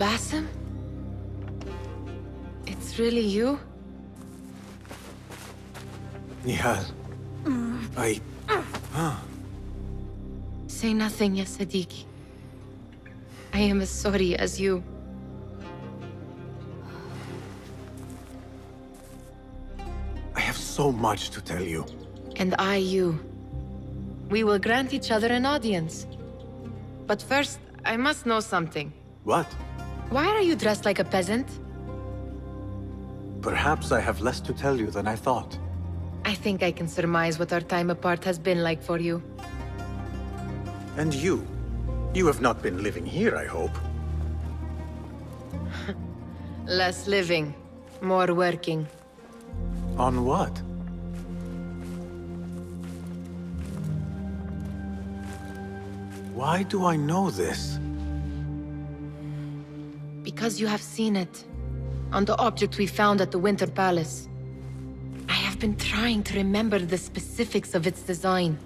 Basim? It's really you? Nihal. Say nothing, ya Sadiqi. I am as sorry as you. I have so much to tell you. And I you. We will grant each other an audience. But first, I must know something. What? Why are you dressed like a peasant? Perhaps I have less to tell you than I thought. I think I can surmise what our time apart has been like for you. And you? You have not been living here, I hope. Less living, more working. On what? Why do I know this? Because you have seen it. On the object we found at the Winter Palace. I have been trying to remember the specifics of its design.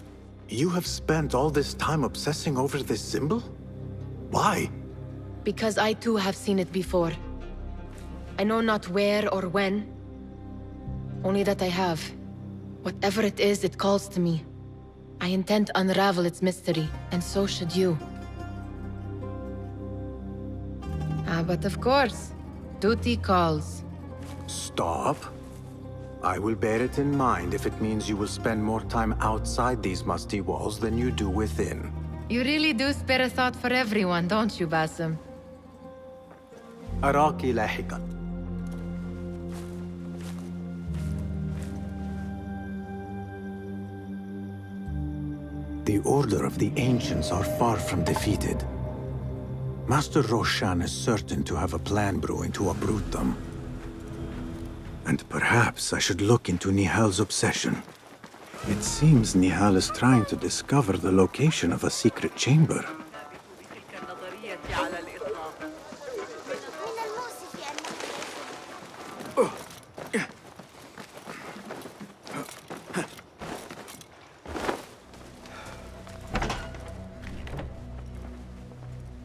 You have spent all this time obsessing over this symbol? Why? Because I too have seen it before. I know not where or when. Only that I have. Whatever it is, it calls to me. I intend to unravel its mystery, and so should you. But of course, duty calls. Stop. I will bear it in mind if it means you will spend more time outside these musty walls than you do within. You really do spare a thought for everyone, don't you, Basim? أراك لاحقا. The Order of the Ancients are far from defeated. Master Roshan is certain to have a plan brewing to uproot them. And perhaps I should look into Nihal's obsession. It seems Nihal is trying to discover the location of a secret chamber.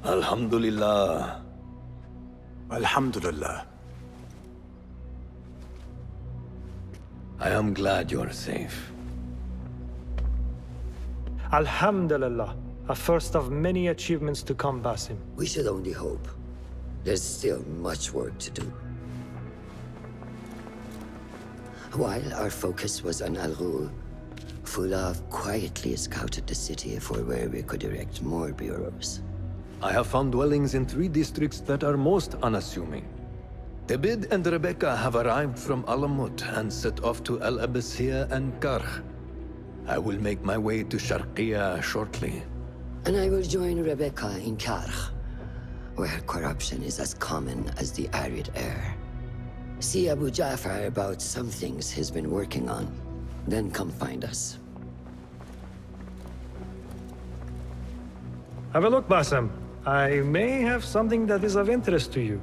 Alhamdulillah. Alhamdulillah. I am glad you are safe. Alhamdulillah. A first of many achievements to come, Basim. We should only hope. There's still much work to do. While our focus was on Al-Ghul, Fulaf quietly scouted the city for where we could erect more bureaus. I have found dwellings in 3 districts that are most unassuming. Tebid and Rebecca have arrived from Alamut and set off to Al Abbasiyah and Karkh. I will make my way to Sharqiyah shortly. And I will join Rebecca in Karkh, where corruption is as common as the arid air. See Abu Ja'far about some things he's been working on, then come find us. Have a look, Basim. I may have something that is of interest to you.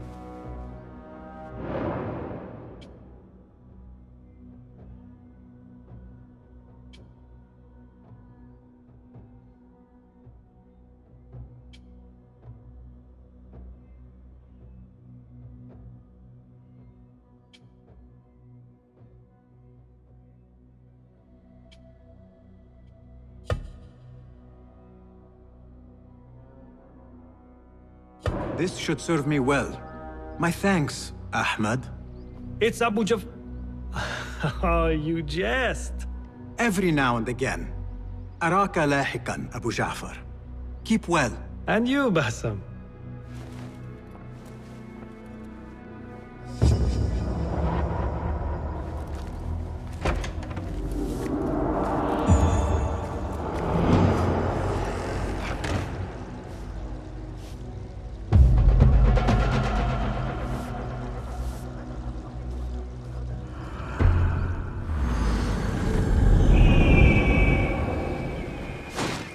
This should serve me well. My thanks, Ahmad. It's Abu Jaf... Oh, you jest. Every now and again. Araka lahikan, Abu Ja'far. Keep well. And you, Basim.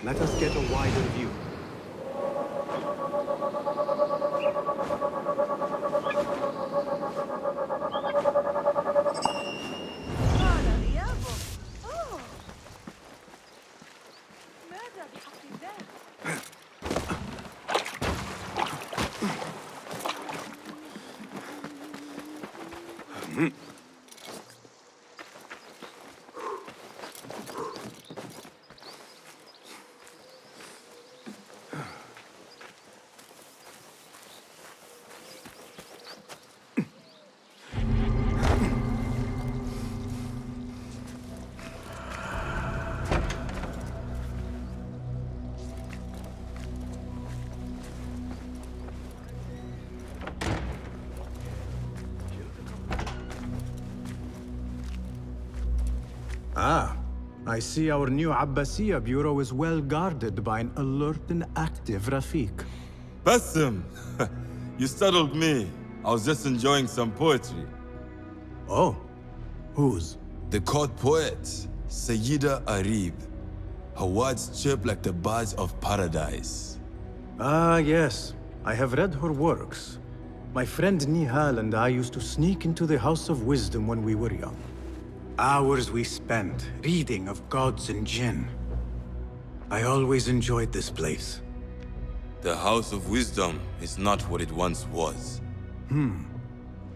Let us get a wider view. Ah, I see our new Abbasiyya bureau is well guarded by an alert and active Rafiq. Basim! You startled me. I was just enjoying some poetry. Oh, whose? The court poet, Sayyida Arib. Her words chirp like the birds of paradise. Ah, yes. I have read her works. My friend Nihal and I used to sneak into the House of Wisdom when we were young. Hours we spent reading of gods and jinn. I always enjoyed this place. The House of Wisdom is not what it once was.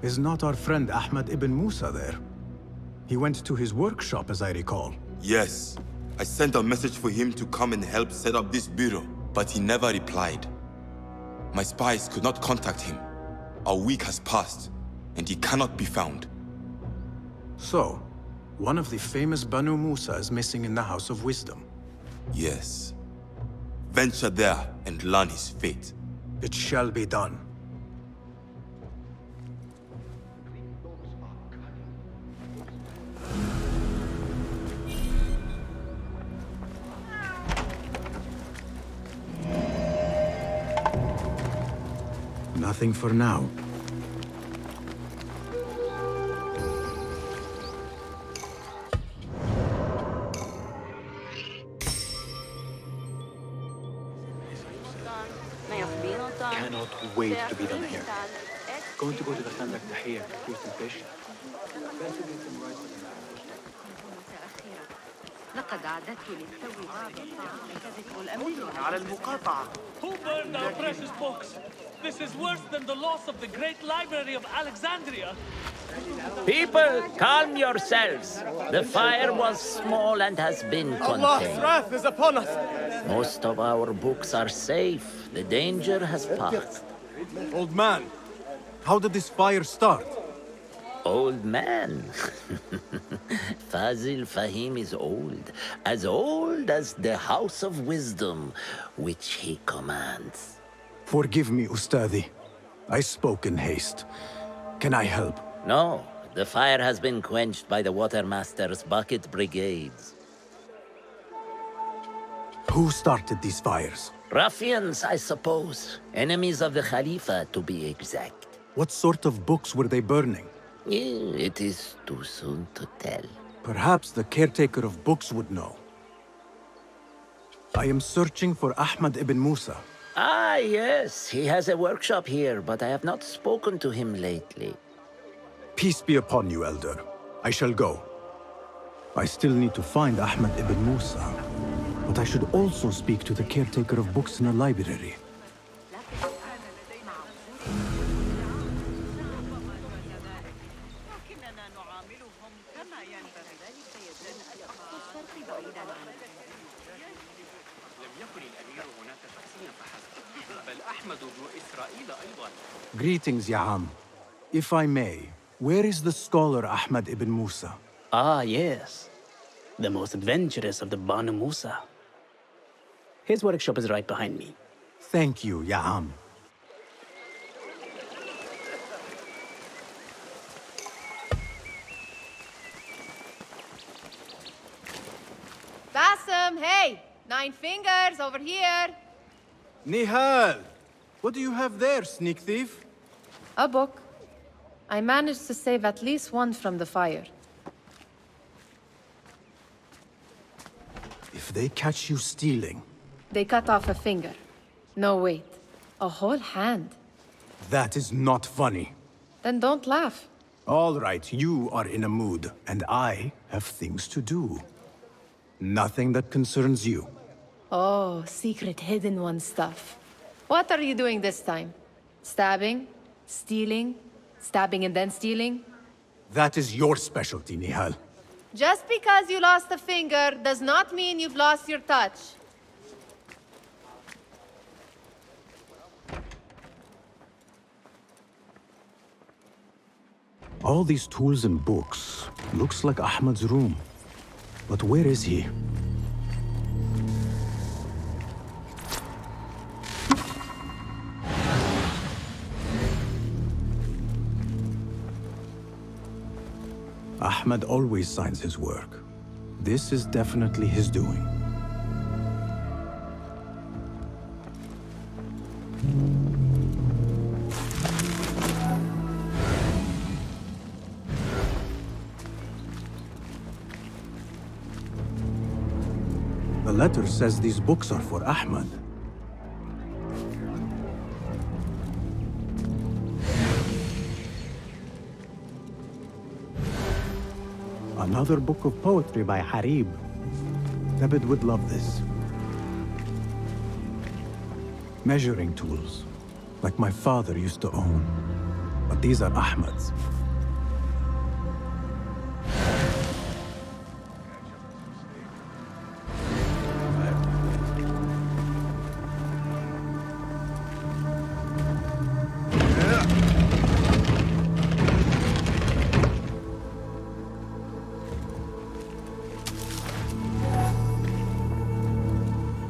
Is not our friend Ahmad ibn Musa there? He went to his workshop, as I recall. Yes, I sent a message for him to come and help set up this bureau, but he never replied. My spies could not contact him. A week has passed, and he cannot be found. So, one of the famous Banu Musa is missing in the House of Wisdom. Yes. Venture there and learn his fate. It shall be done. Nothing for now. Cannot wait to be done here. Going to go to the Khandak Tahiyya, eat some fish. لقد عددت للتو على المقاطعة. Who burned our precious books? This is worse than the loss of the great library of Alexandria. People, calm yourselves. The fire was small and has been Allah's contained. wrath is upon us. Most of our books are safe. The danger has passed. Old man, how did this fire start? Old man. Fazil Fahim is old as the House of Wisdom, which he commands. Forgive me, Ustadi. I spoke in haste. Can I help? No, the fire has been quenched by the Watermaster's bucket brigades. Who started these fires? Ruffians, I suppose. Enemies of the Khalifa, to be exact. What sort of books were they burning? It is too soon to tell. Perhaps the caretaker of books would know. I am searching for Ahmad ibn Musa. Ah, yes, he has a workshop here, but I have not spoken to him lately. Peace be upon you, Elder. I shall go. I still need to find Ahmad ibn Musa, but I should also speak to the caretaker of books in a library. Greetings, Ya'am. If I may, where is the scholar Ahmad ibn Musa? Ah, yes. The most adventurous of the Banu Musa. His workshop is right behind me. Thank you, Ya'am. Basim, hey! 9 fingers, over here! Nihal! What do you have there, sneak thief? A book. I managed to save at least one from the fire. If they catch you stealing... They cut off a finger. No, wait. A whole hand. That is not funny. Then don't laugh. All right, you are in a mood, and I have things to do. Nothing that concerns you. Oh, secret hidden one stuff. What are you doing this time? Stabbing? Stealing? Stabbing and then stealing? That is your specialty, Nihal. Just because you lost a finger does not mean you've lost your touch. All these tools and books. Looks like Ahmad's room. But where is he? Ahmad always signs his work. This is definitely his doing. The letter says these books are for Ahmad. Another book of poetry by Harib. David would love this. Measuring tools, like my father used to own. But these are Ahmad's.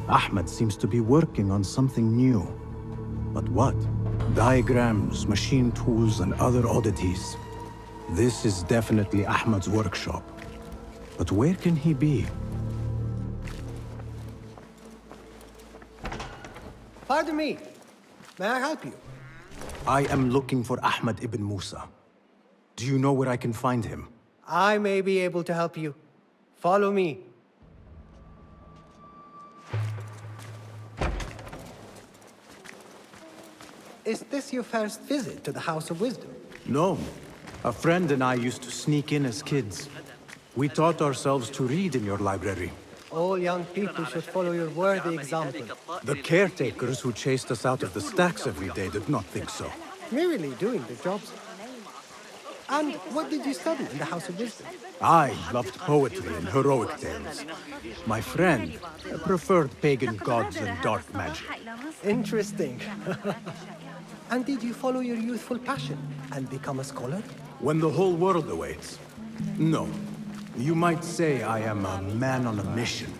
Ahmad seems to be working on something new. But what? Diagrams, machine tools, and other oddities. This is definitely Ahmad's workshop. But where can he be? Pardon me. May I help you? I am looking for Ahmad ibn Musa. Do you know where I can find him? I may be able to help you. Follow me. Is this your first visit to the House of Wisdom? No. A friend and I used to sneak in as kids. We taught ourselves to read in your library. All young people should follow your worthy example. The caretakers who chased us out of the stacks every day did not think so. Merely doing their jobs. And what did you study in the House of Wisdom? I loved poetry and heroic tales. My friend preferred pagan gods and dark magic. Interesting. And did you follow your youthful passion and become a scholar? When the whole world awaits. No. You might say I am a man on a mission.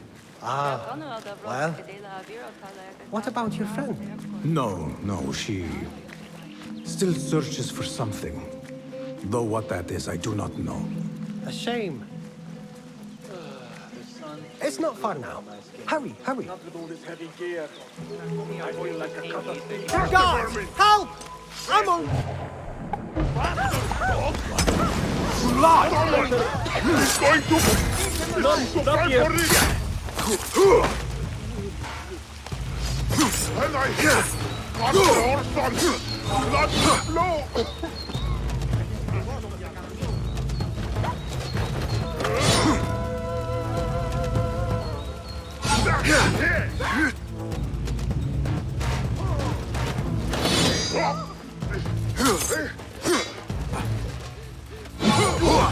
Ah, well. What about your friend? No, she still searches for something. Though what that is, I do not know. A shame. It's not far now. Hurry, hurry. Guards, help! I'm on... He's going to... Stop here! And I hear... Orson! Blood flow!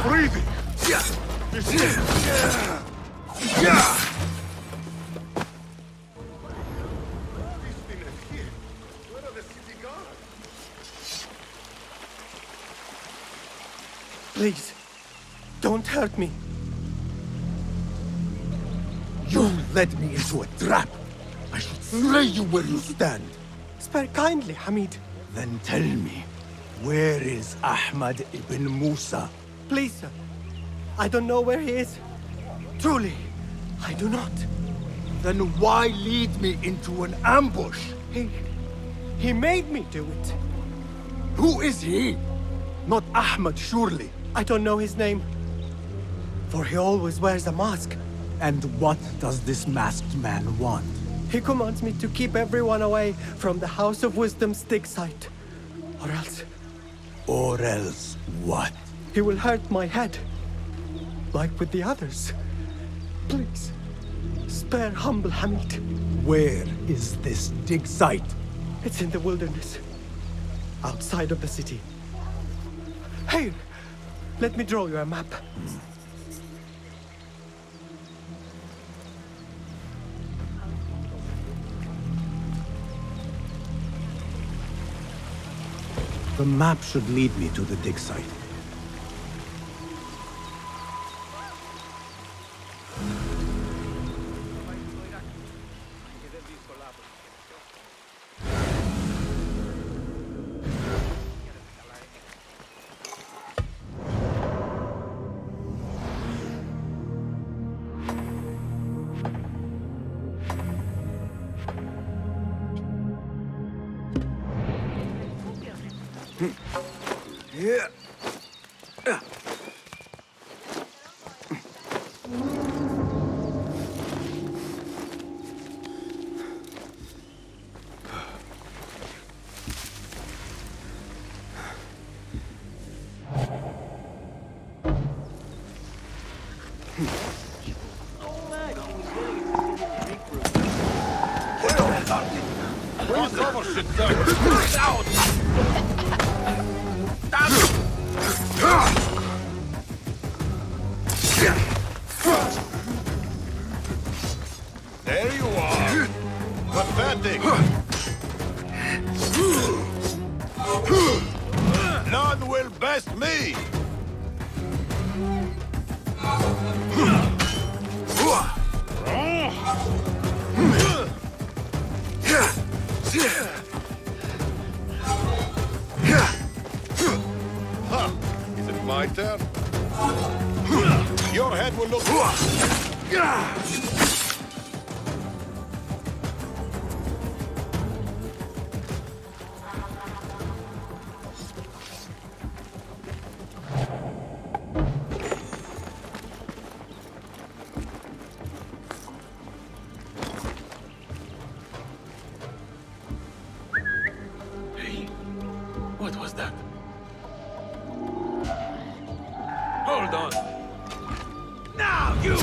Breathing. Please, don't hurt me. You led me into a trap. I should slay you where you stand. Spare kindly, Hamid. Then tell me, where is Ahmad ibn Musa? Please, sir. I don't know where he is. Truly, I do not. Then why lead me into an ambush? He made me do it. Who is he? Not Ahmad, surely. I don't know his name. For he always wears a mask. And what does this masked man want? He commands me to keep everyone away from the House of Wisdom's dig site. Or else... Or else what? He will hurt my head. Like with the others. Please, spare humble Hamid. Where is this dig site? It's in the wilderness. Outside of the city. Here, let me draw you a map. The map should lead me to the dig site. There you are. Pathetic. None will best me. Huh. Is it my turn? Your head will look... What was that? Hold on. Now, you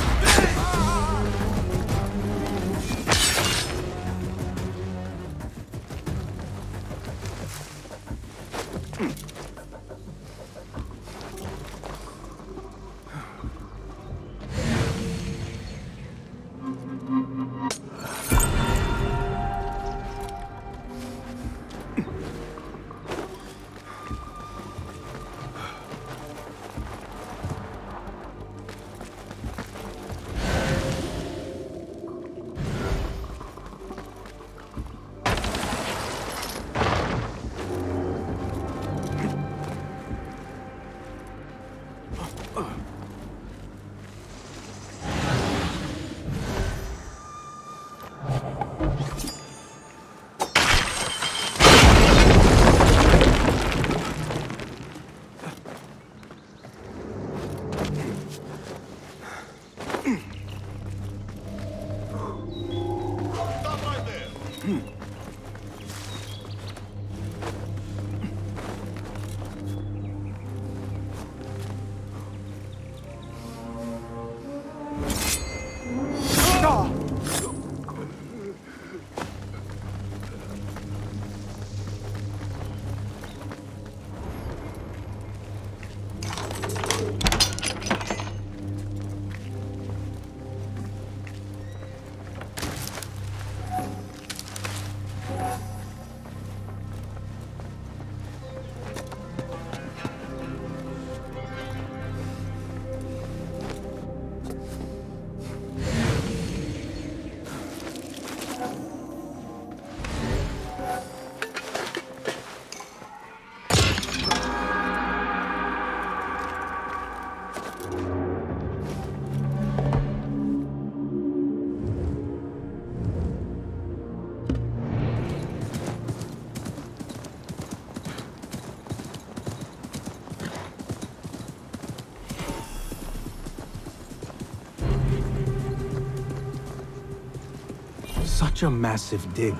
Such a massive dig.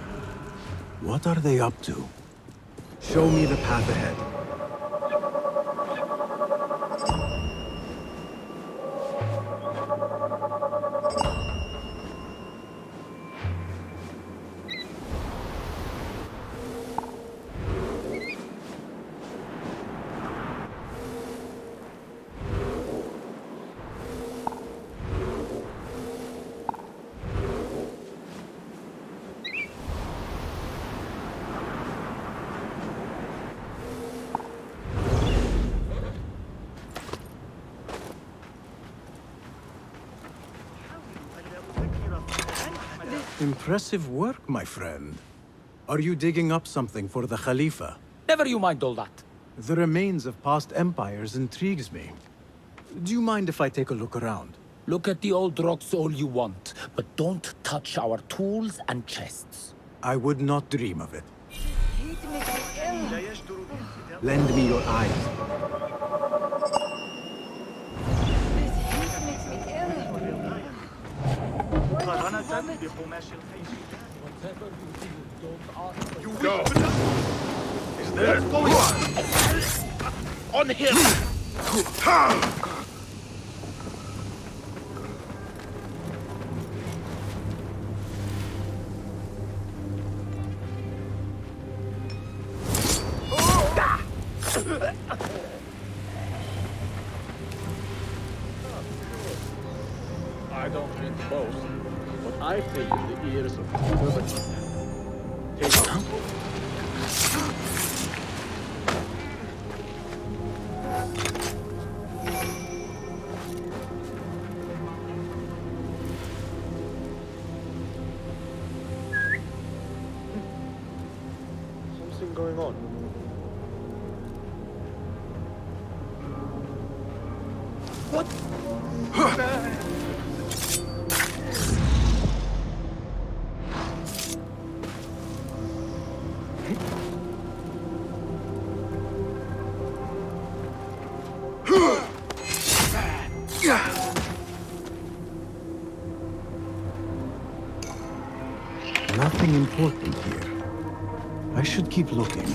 What are they up to? Show me the path ahead. Impressive work, my friend. Are you digging up something for the Khalifa? Never you mind all that. The remains of past empires intrigues me. Do you mind if I take a look around? Look at the old rocks all you want, but don't touch our tools and chests. I would not dream of it. Lend me your eyes. You go. Is there? On him! I don't mean to boast, but I've taken the ears of the brotherhood. Take it. Something going on. What? Nothing important here. I should keep looking.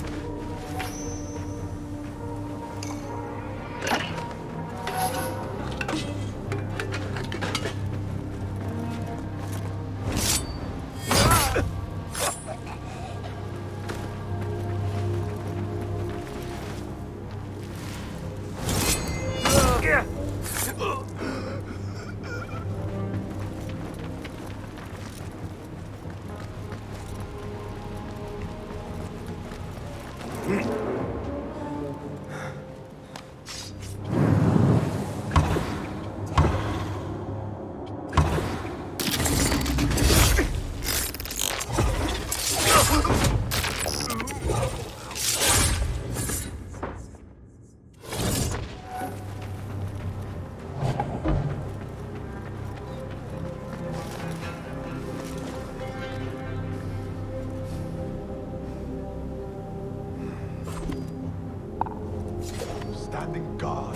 Standing guard.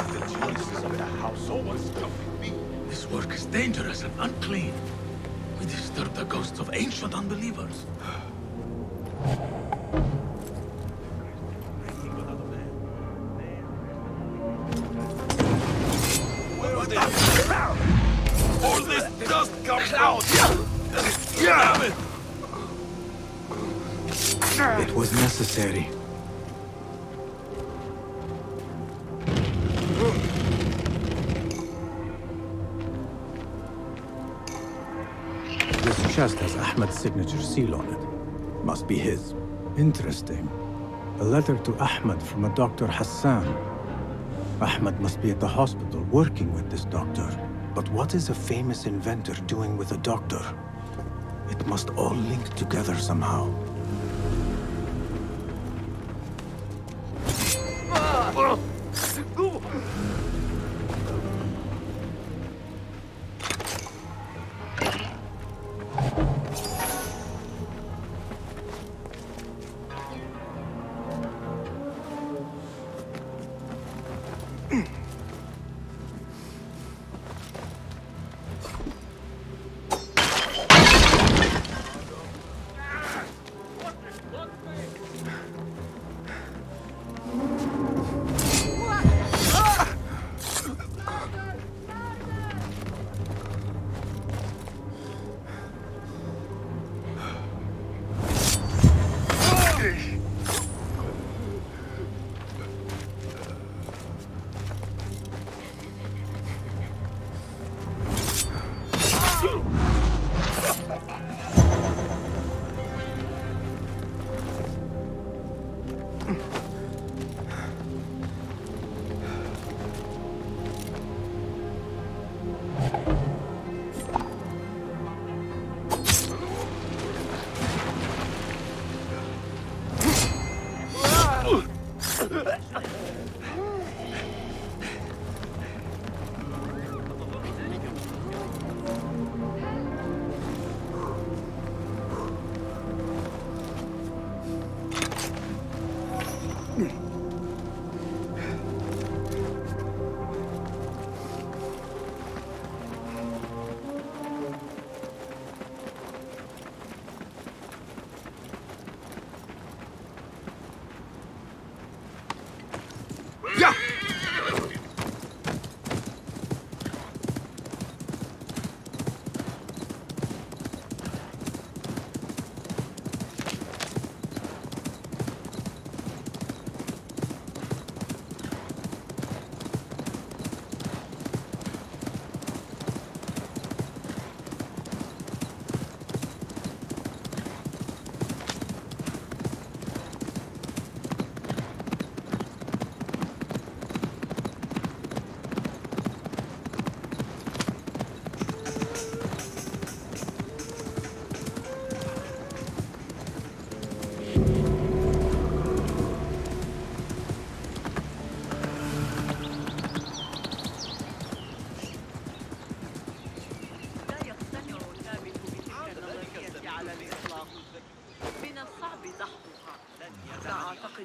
The geniuses of the house always come with me. This work is dangerous and unclean. We disturb the ghosts of ancient unbelievers. Where are they? All this dust comes out! Damn it! It was necessary. This chest has Ahmed's signature seal on it. Must be his. Interesting. A letter to Ahmed from a Dr. Hassan. Ahmed must be at the hospital working with this doctor. But what is a famous inventor doing with a doctor? It must all link together somehow.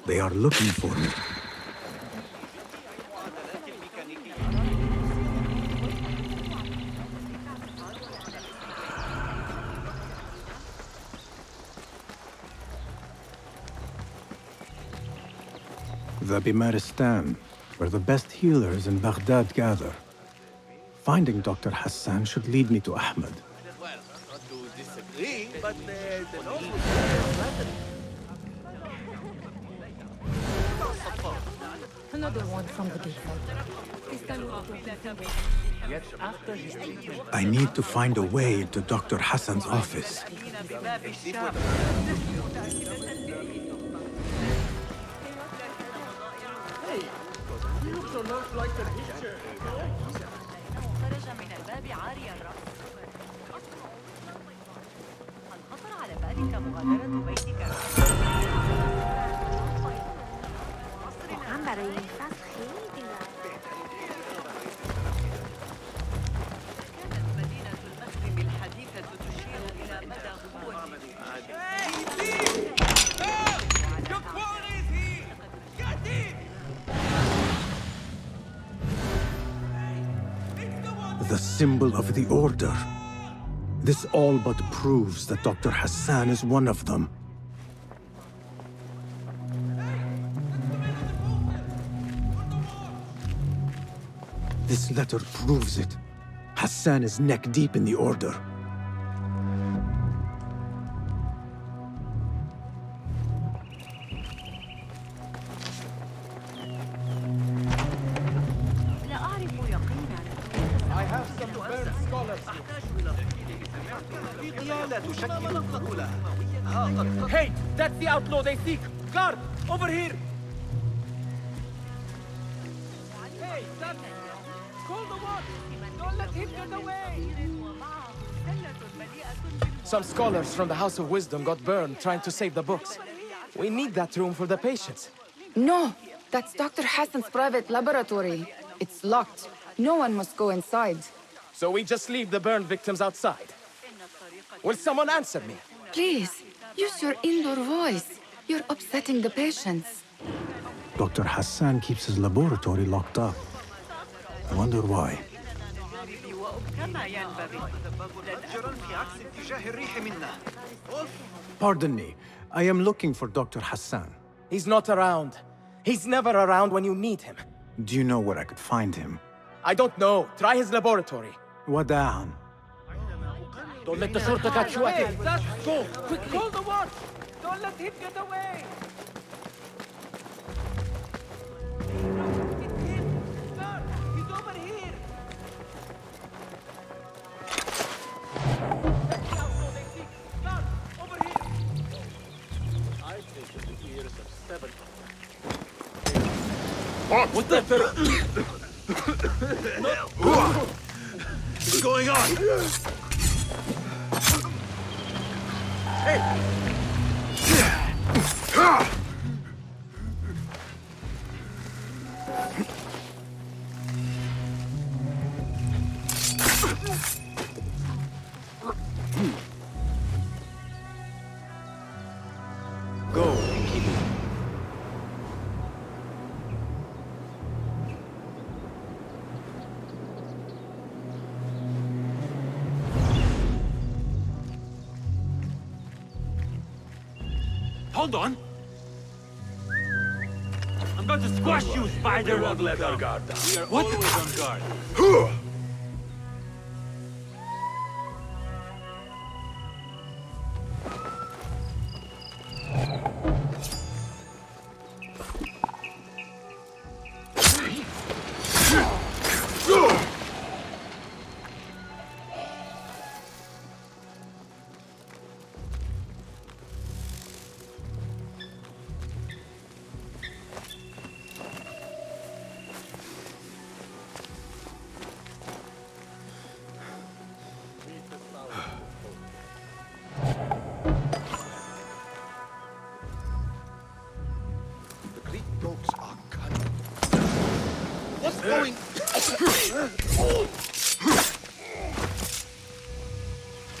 They are looking for me. The Bimaristan, where the best healers in Baghdad gather. Finding Dr. Hassan should lead me to Ahmed. Well, not to disagree, but the noble Another one from the gate. Yet after his treatment, I need to find a way into Dr. Hassan's office. He looks almost like the picture. خرج من الباب عاري الرأس. هل خطر على بالك مغادرة بيتك؟ كانت مدينة المخرم الحديثة تشير إلى مدى قوة The symbol of the Order. This all but proves that Dr. Hassan is one of them. This letter proves it. Hassan is neck deep in the Order. I have some burned scholars. Hey, that's the outlaw they seek. Guard, over here. Hey, that's... Call the watch. Don't let him get away. Some scholars from the House of Wisdom got burned trying to save the books. We need that room for the patients. No, that's Dr. Hassan's private laboratory. It's locked. No one must go inside. So we just leave the burned victims outside. Will someone answer me? Please, use your indoor voice. You're upsetting the patients. Dr. Hassan keeps his laboratory locked up. I wonder why. Pardon me. I am looking for Dr. Hassan. He's not around. He's never around when you need him. Do you know where I could find him? I don't know. Try his laboratory. Wada'an. Don't let the shorta catch you at it. Let's go. Quickly. Call the watch. Don't let him get away. It's him. Sir, he's over here. Sir, over here. I think in the years of 7. What the? What's going on? Hey! Go. Hold on. I'm going to squash you, spider. We won't let our guard down. We are always on guard. going? Where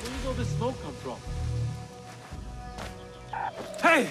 did all this smoke come from? Hey!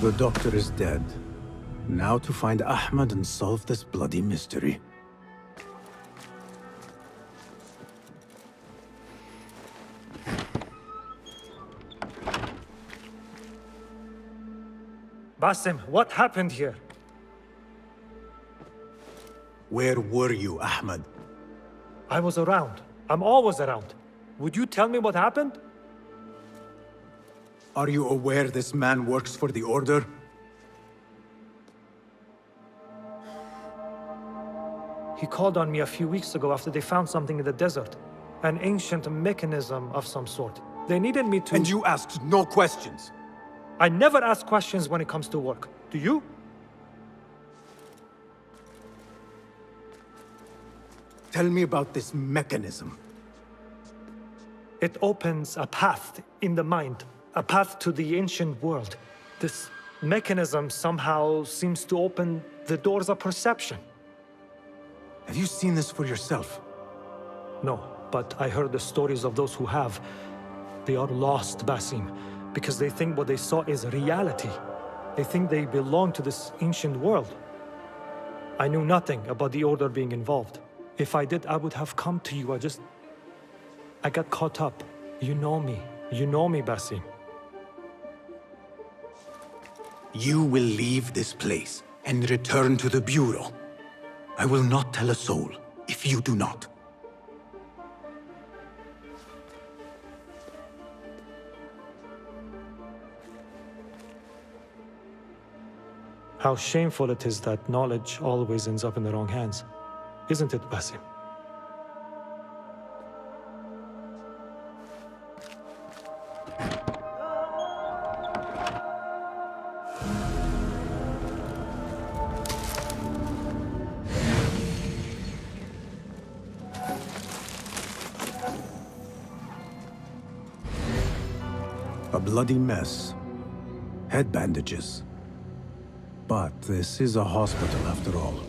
The doctor is dead. Now to find Ahmed and solve this bloody mystery. Basim, what happened here? Where were you, Ahmed? I was around. I'm always around. Would you tell me what happened? Are you aware this man works for the Order? He called on me a few weeks ago after they found something in the desert. An ancient mechanism of some sort. They needed me to— And you asked no questions? I never ask questions when it comes to work. Do you? Tell me about this mechanism. It opens a path in the mind, a path to the ancient world. This mechanism somehow seems to open the doors of perception. Have you seen this for yourself? No, but I heard the stories of those who have. They are lost, Basim, because they think what they saw is reality. They think they belong to this ancient world. I knew nothing about the Order being involved. If I did, I would have come to you. I got caught up. You know me. You know me, Basim. You will leave this place and return to the Bureau. I will not tell a soul if you do not. How shameful it is that knowledge always ends up in the wrong hands. Isn't it, Basim? A bloody mess. Head bandages. But this is a hospital after all.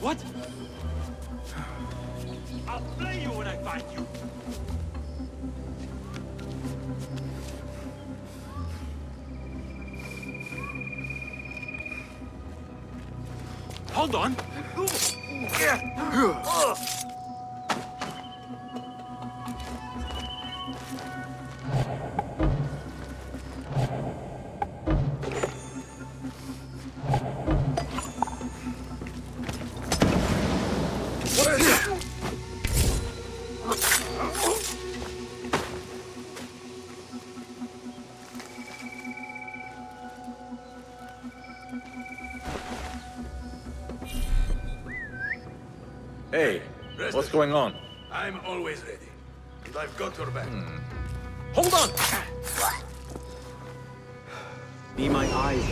What? I'll slay you when I find you! Hold on! Hey, what's going on? I'm always ready. And I've got your back. Hold on! Be my eyes,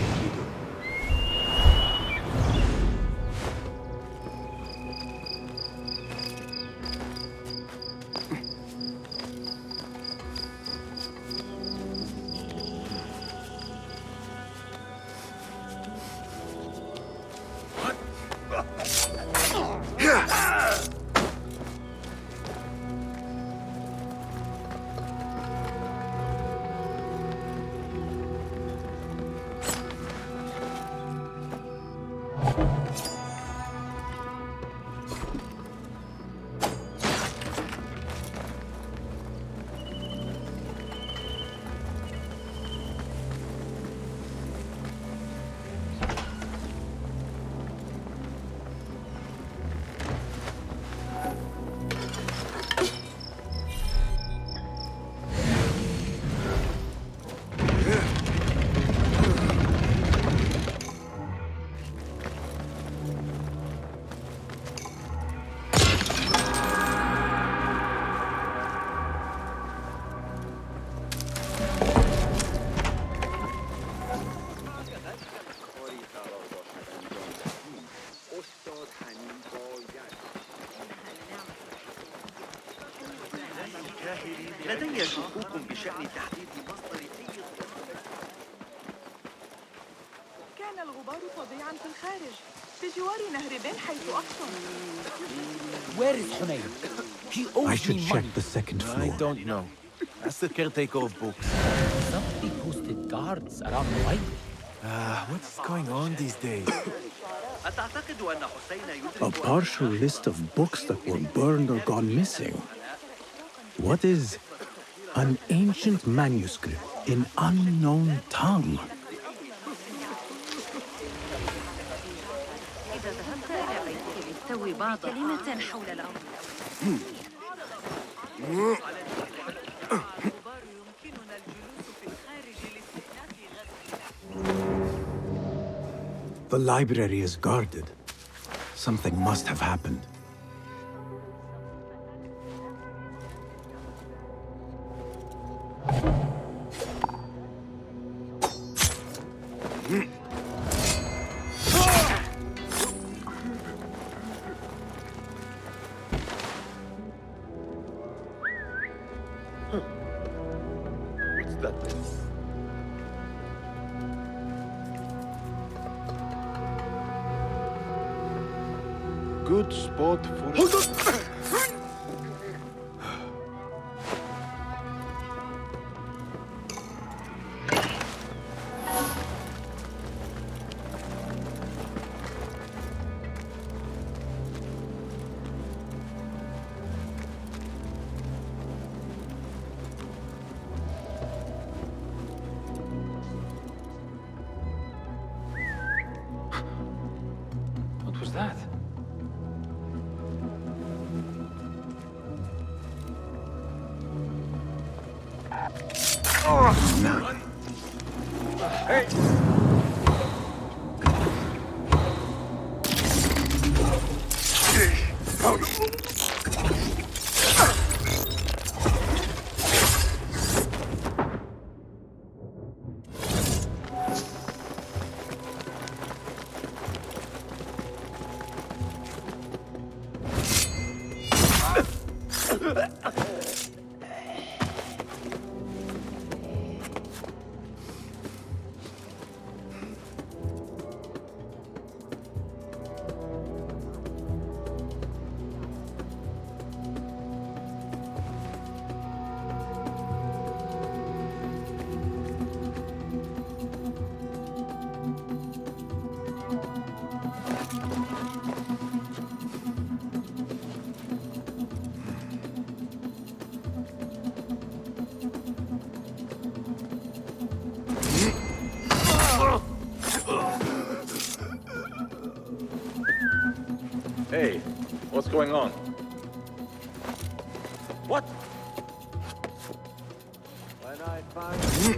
لدي شكوك بشأن تحديد مصدر كان الغبار فظيعا في الخارج بجوار نهر بن حيث أقصد. Where is Hunayn? He owes I should me check money. the second floor. I don't know. That's the caretaker of books. Somebody posted guards around the library. What's going on these days? A partial list of books that were burned or gone missing. What is an ancient manuscript in unknown tongue? إذا ذهبت إلى بيته للتو بعض كلمة حول الأمر. The library is guarded. Something must have happened. What's that? Good spot for... Hold on! What was that? Hey! Hey, what's going on? What? When I find you...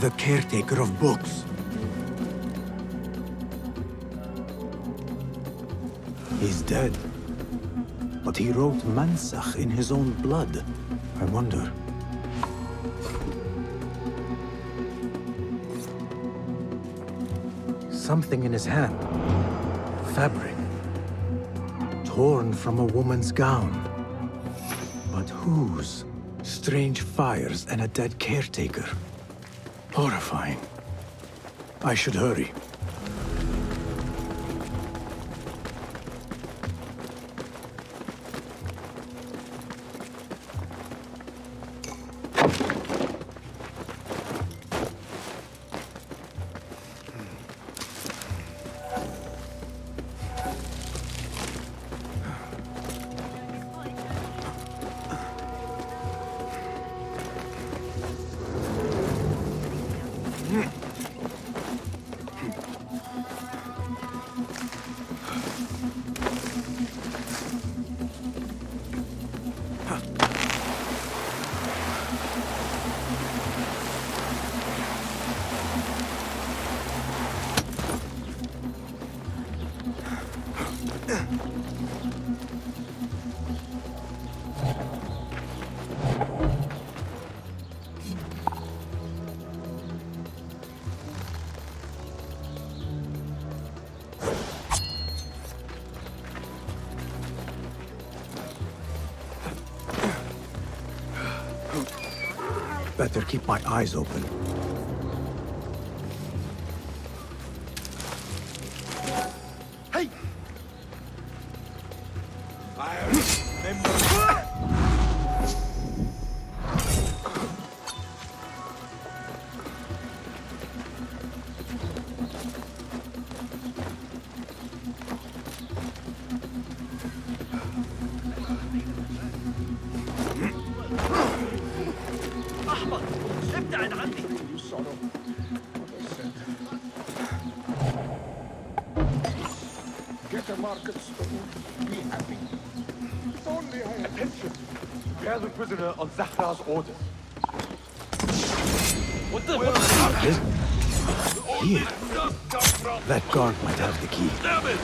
The caretaker of books. He's dead. But he wrote Mansakh in his own blood. I wonder. Something in his hand. Fabric. Torn from a woman's gown. But whose? Strange fires and a dead caretaker. Horrifying. I should hurry. Better keep my eyes open. Hey! أحمق ابتعد عني. Get a market store. Be happy. If only I had attention. We are the prisoner on Zahra's orders. What the? Here. That guard might have the key. Damn it!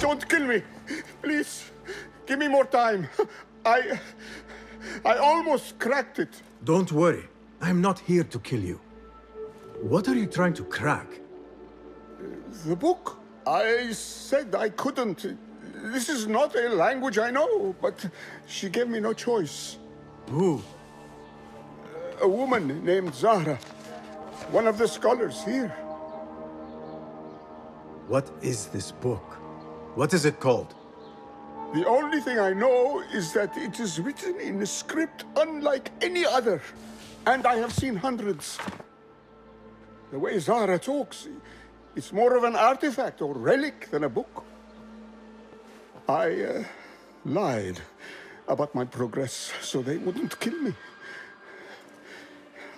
Don't kill me. Please. Give me more time. I almost cracked it. Don't worry. I'm not here to kill you. What are you trying to crack? The book. I said I couldn't. This is not a language I know, but she gave me no choice. Who? A woman named Zahra. One of the scholars here. What is this book? What is it called? The only thing I know is that it is written in a script unlike any other. And I have seen hundreds. The way Zahra talks, it's more of an artifact or relic than a book. I lied about my progress so they wouldn't kill me.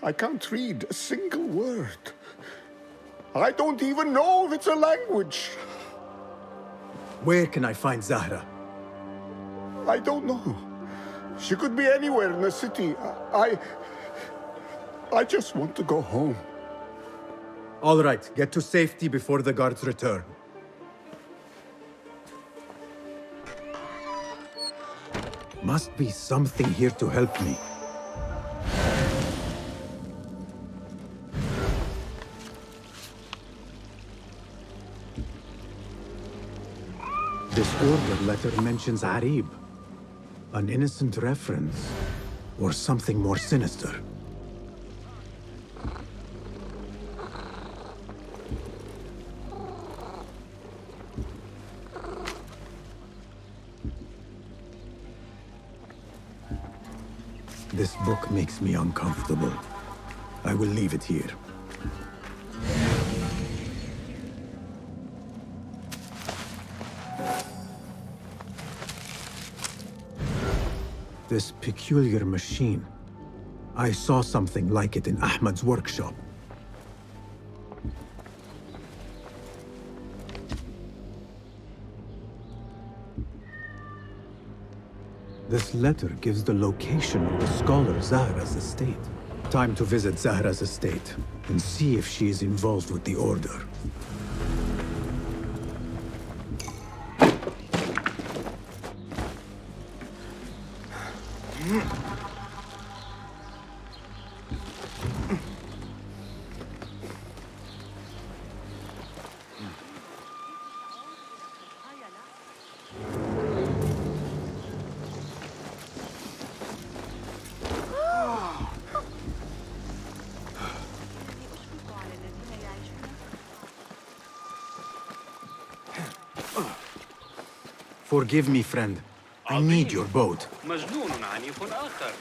I can't read a single word. I don't even know if it's a language. Where can I find Zahra? I don't know. She could be anywhere in the city. I just want to go home. All right, get to safety before the guards return. Must be something here to help me. This order letter mentions Arib. An innocent reference. Or something more sinister. This book makes me uncomfortable. I will leave it here. This peculiar machine. I saw something like it in Ahmad's workshop. This letter gives the location of the scholar Zahra's estate. Time to visit Zahra's estate and see if she is involved with the Order. Forgive me, friend. I need your boat. مجنون عنيف آخر.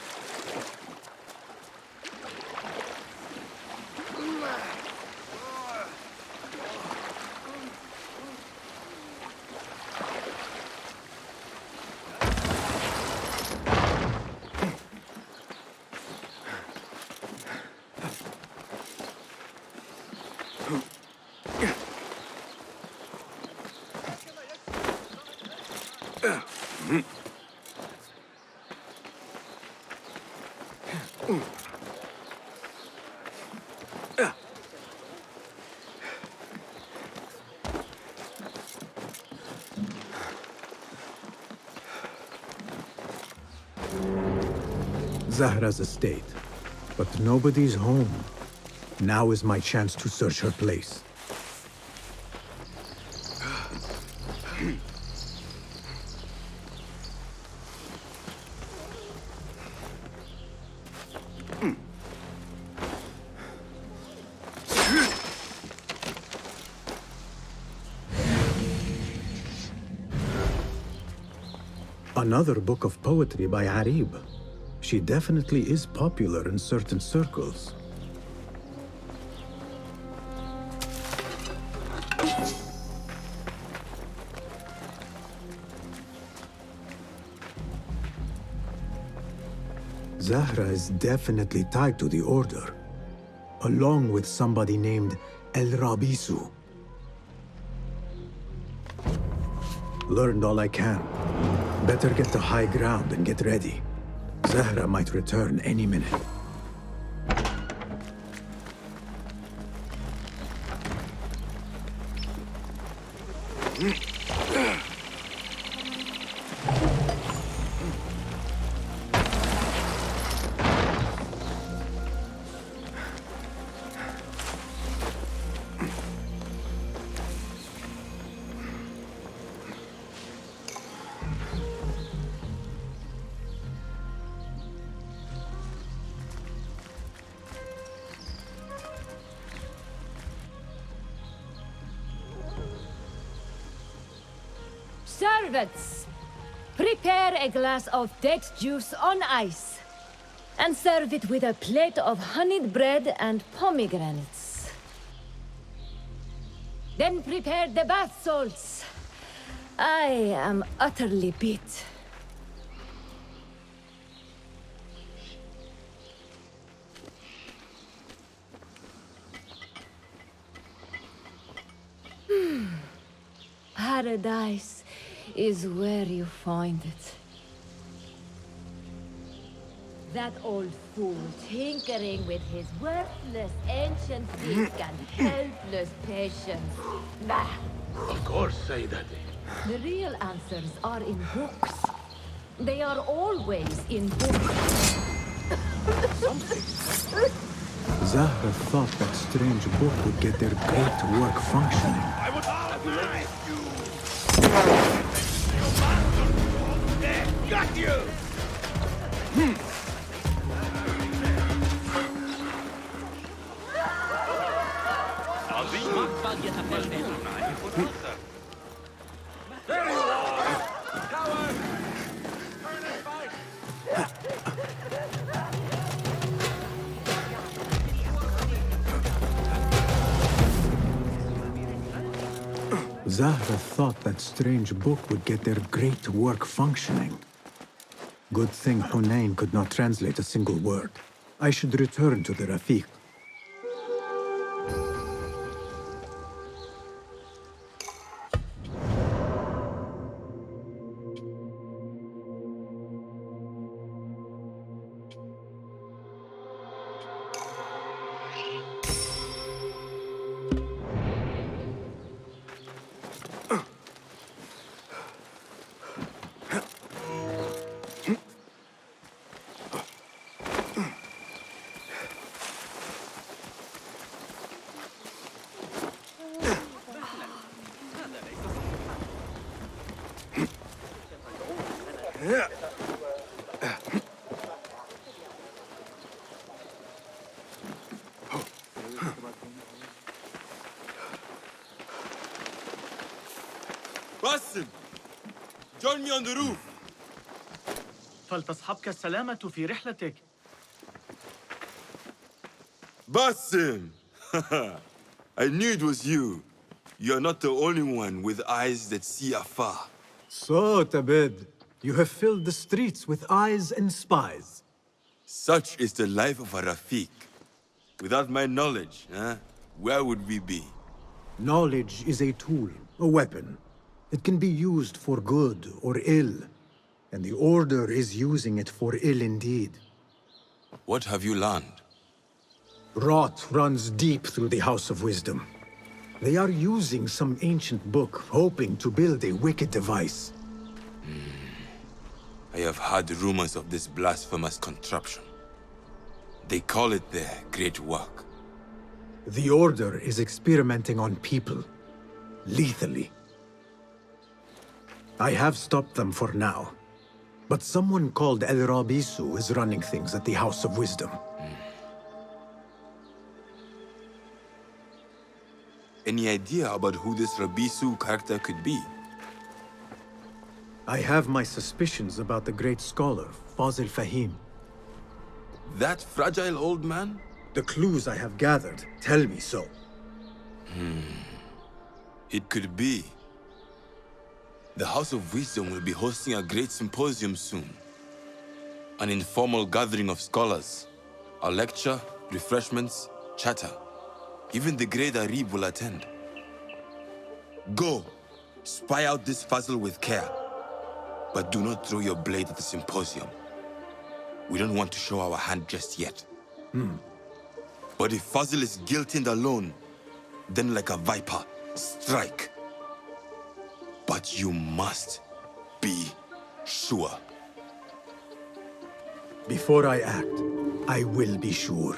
Zahra's estate, but nobody's home. Now is my chance to search her place. Another book of poetry by Arib. She definitely is popular in certain circles. Zahra is definitely tied to the Order, along with somebody named El Rabisu. Learned all I can. Better get to high ground and get ready. Zahra might return any minute. Servants, prepare a glass of date juice on ice, and serve it with a plate of honeyed bread and pomegranates. Then prepare the bath salts. I am utterly beat. Paradise is where you find it. That old fool tinkering with his worthless ancient disc and helpless patience. Bah! Of course, say that. The real answers are in books. They are always in books. Zahra thought that strange book would get their great work functioning. I would harmonize you! Got you! There you are! Coward! Turn and fight! Zahra thought that strange book would get their great work functioning. Good thing Hunayn could not translate a single word. I should return to the Rafiq. Basim! Join me on the roof. فلتصحبك السلامة في رحلتك. Basim! I knew it was you. You're not the only one with eyes that see afar. So, Tabid, you have filled the streets with eyes and spies. Such is the life of a Rafiq. Without my knowledge, where would we be? Knowledge is a tool, a weapon. It can be used for good or ill. And the Order is using it for ill indeed. What have you learned? Rot runs deep through the House of Wisdom. They are using some ancient book, hoping to build a wicked device. I have heard rumors of this blasphemous contraption. They call it their great work. The Order is experimenting on people, lethally. I have stopped them for now, but someone called El Rabisu is running things at the House of Wisdom. Any idea about who this Rabisu character could be? I have my suspicions about the great scholar, Fazil Fahim. That fragile old man? The clues I have gathered tell me so. It could be. The House of Wisdom will be hosting a great symposium soon. An informal gathering of scholars. A lecture, refreshments, chatter. Even the great Arib will attend. Go, spy out this Fazil with care. But do not throw your blade at the symposium. We don't want to show our hand just yet. But if Fazil is guilty and alone, then like a viper, strike. But you must be sure. Before I act, I will be sure.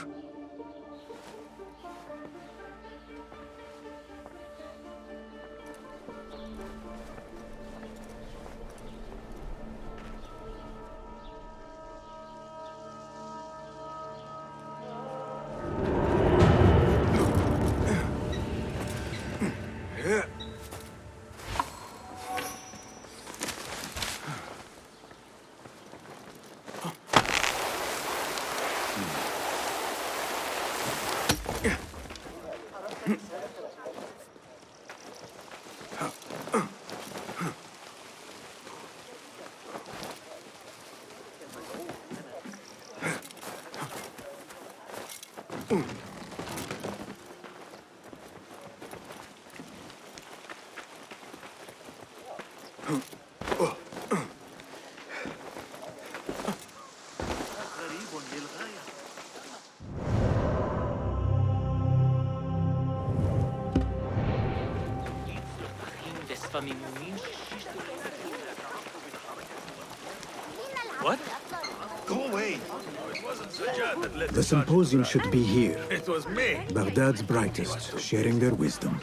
What? Go away. It wasn't Sajjad that led The symposium should be here. It was me. Baghdad's brightest, sharing their wisdom.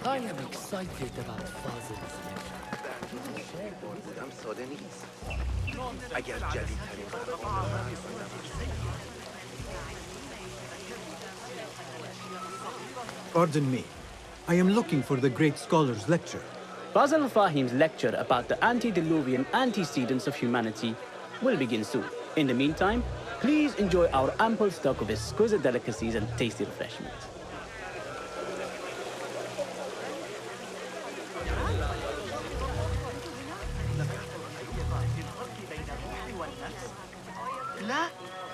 I am excited about Fazil's Pardon me. I am looking for the great scholar's lecture. Fazil Fahim's lecture about the antediluvian antecedents of humanity will begin soon. In the meantime, please enjoy our ample stock of exquisite delicacies and tasty refreshments.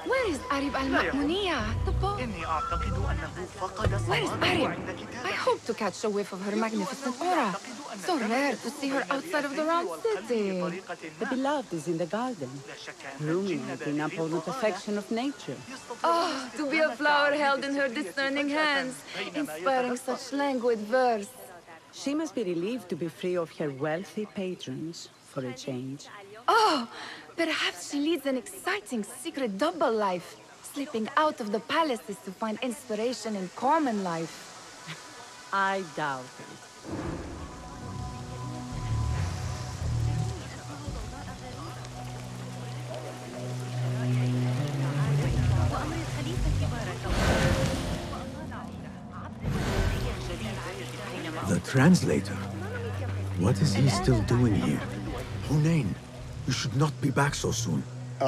Where is Arib al-Ma'muniyah? The boat? Where is Arib? I hope to catch a whiff of her magnificent aura. So rare to see her outside of the round city. The beloved is in the garden, ruminating upon the perfection of nature. Oh, to be a flower held in her discerning hands, inspiring such languid verse. She must be relieved to be free of her wealthy patrons for a change. Oh, perhaps she leads an exciting secret double life, slipping out of the palaces to find inspiration in common life. I doubt it. translator? What is he still doing here? Hunain, you should not be back so soon.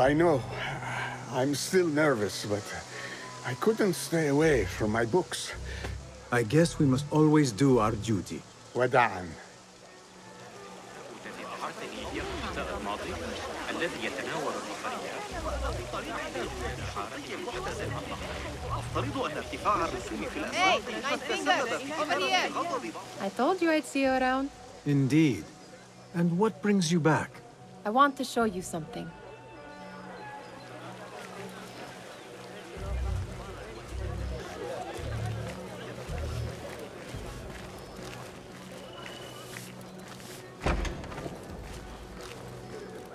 I know. I'm still nervous, but I couldn't stay away from my books. I guess we must always do our duty. وداعاً. Hey, nice fingers! Over here! I told you I'd see you around. Indeed. And what brings you back? I want to show you something.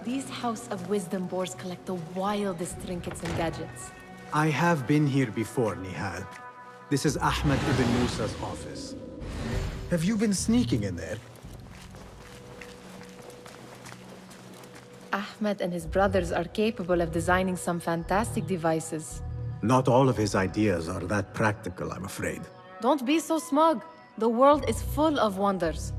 These House of Wisdom boars collect the wildest trinkets and gadgets. I have been here before, Nihal. This is Ahmed Ibn Musa's office. Have you been sneaking in there? Ahmed and his brothers are capable of designing some fantastic devices. Not all of his ideas are that practical, I'm afraid. Don't be so smug. The world is full of wonders.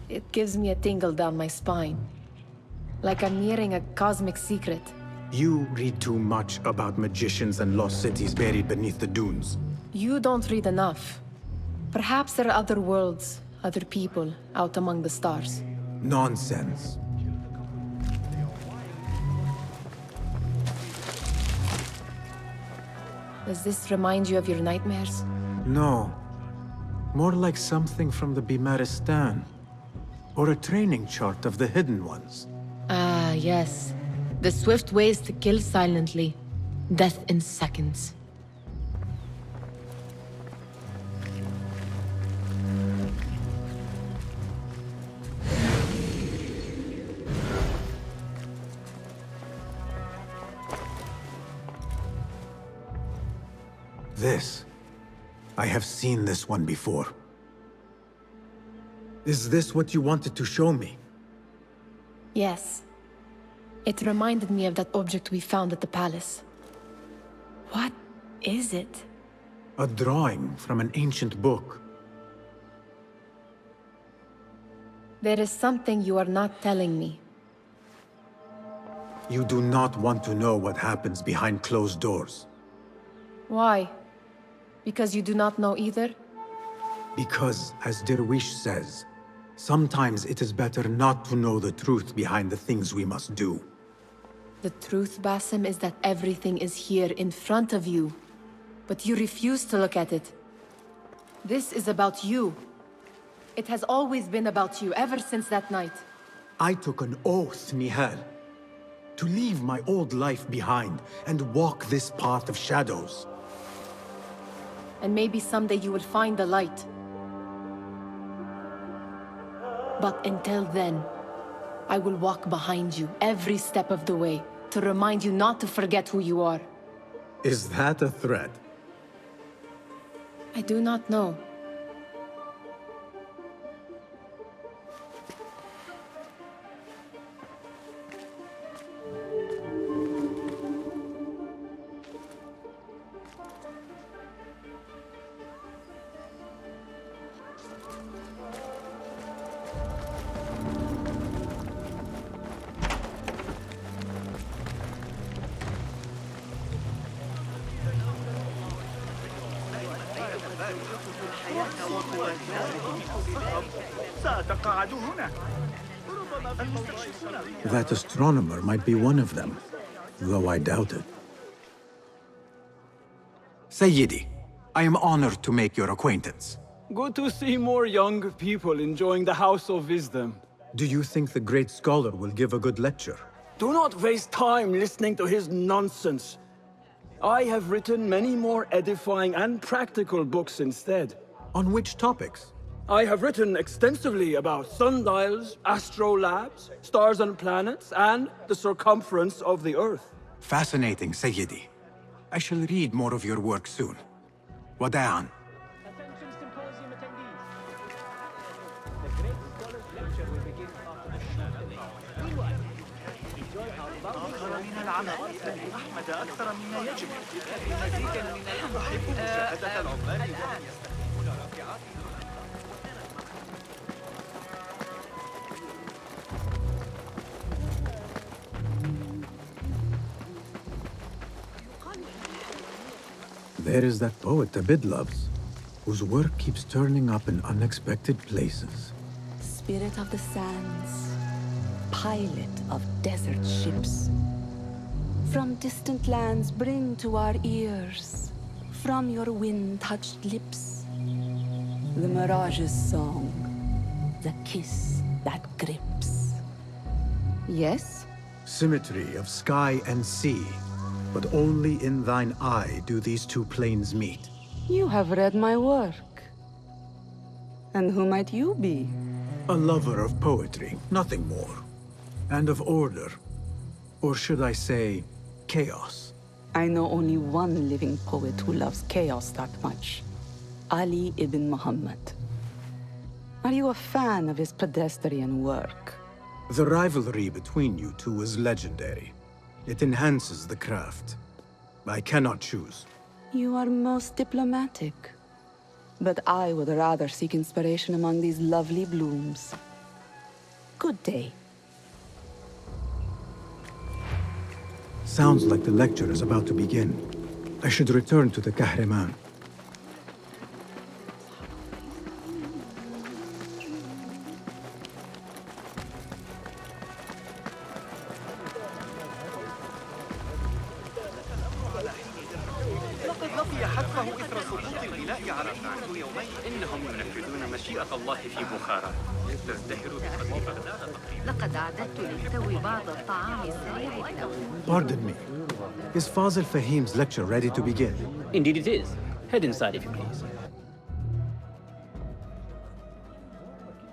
It gives me a tingle down my spine. Like I'm nearing a cosmic secret. You read too much about magicians and lost cities buried beneath the dunes. You don't read enough. Perhaps there are other worlds, other people, out among the stars. Nonsense. Does this remind you of your nightmares? No. More like something from the Bimaristan. Or a training chart of the Hidden Ones. Ah, yes. The swift ways to kill silently. Death in seconds. This. I have seen this one before. Is this what you wanted to show me? Yes. It reminded me of that object we found at the palace. What is it? A drawing from an ancient book. There is something you are not telling me. You do not want to know what happens behind closed doors. Why? Because you do not know either? Because, as Derwish says, sometimes it is better not to know the truth behind the things we must do. The truth, Basim, is that everything is here in front of you. But you refuse to look at it. This is about you. It has always been about you, ever since that night. I took an oath, Nihal, to leave my old life behind and walk this path of shadows. And maybe someday you will find the light. But until then, I will walk behind you every step of the way to remind you not to forget who you are. Is that a threat? I do not know. That astronomer might be one of them, though I doubt it. Sayyidi, I am honored to make your acquaintance. Good to see more young people enjoying the House of Wisdom. Do you think the great scholar will give a good lecture? Do not waste time listening to his nonsense. I have written many more edifying and practical books instead. On which topics? I have written extensively about sundials, astrolabes, stars and planets, and the circumference of the Earth. Fascinating, Sayyidi. I shall read more of your work soon. Wada'an. العمل أحمد أكثر مما يجب مزيدا من يحب مشاهدة العمال الآن يستخدمون رافعات. There is that poet Abid loves, whose work keeps turning up in unexpected places. Spirit of the sands, pilot of desert ships. From distant lands bring to our ears, from your wind-touched lips, the Mirage's song, the kiss that grips. Yes? Symmetry of sky and sea, but only in thine eye do these two planes meet. You have read my work. And who might you be? A lover of poetry, nothing more. And of order. Or should I say, chaos. I know only one living poet who loves chaos that much. Ali ibn Muhammad. Are you a fan of his pedestrian work? The rivalry between you two is legendary. It enhances the craft. I cannot choose. You are most diplomatic. But I would rather seek inspiration among these lovely blooms. Good day. Sounds like the lecture is about to begin. I should return to the Kahraman. ينفذون مشيئة الله في بخارى. تزدهر بقدر بغداد تقريبا. لقد أعددت للتو بعض الطعام السريع التو. Pardon me. Is Fazil Fahim's lecture ready to begin? Indeed it is. Head inside if you please.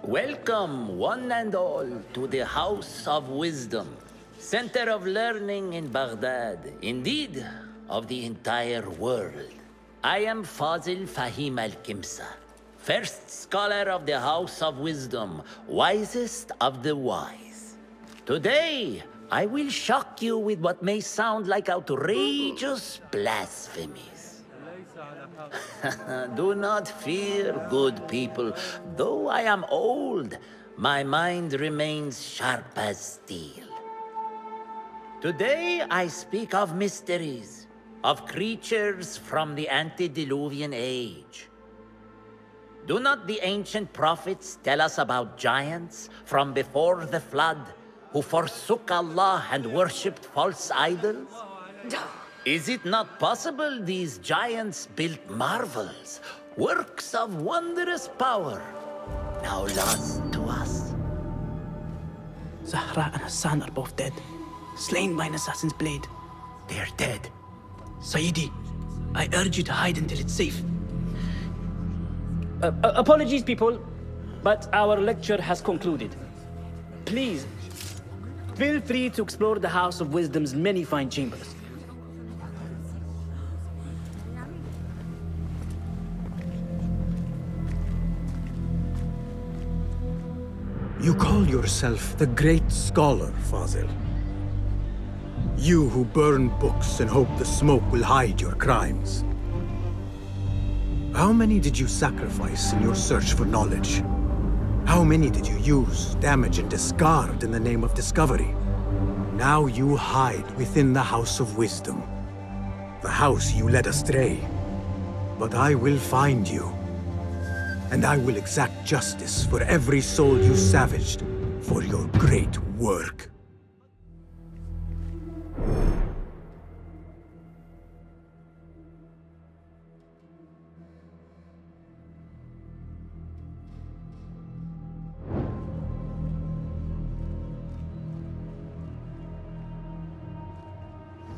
Welcome, one and all, to the House of Wisdom, center of learning in Baghdad, indeed, of the entire world. I am Fazil Fahim al-Kimsa, first scholar of the House of Wisdom, wisest of the wise. Today, I will shock you with what may sound like outrageous blasphemies. Do not fear, good people. Though I am old, my mind remains sharp as steel. Today, I speak of mysteries, of creatures from the antediluvian age. Do not the ancient prophets tell us about giants from before the flood who forsook Allah and worshipped false idols? Is it not possible these giants built marvels, works of wondrous power, now lost to us? Zahra and Hassan are both dead, slain by an assassin's blade. They are dead. Sayyidi, I urge you to hide until it's safe. Apologies, people, but our lecture has concluded. Please, feel free to explore the House of Wisdom's many fine chambers. You call yourself the great scholar, Fazil. You who burn books and hope the smoke will hide your crimes. How many did you sacrifice in your search for knowledge? How many did you use, damage, and discard in the name of discovery? Now you hide within the House of Wisdom. The house you led astray. But I will find you. And I will exact justice for every soul you savaged for your great work.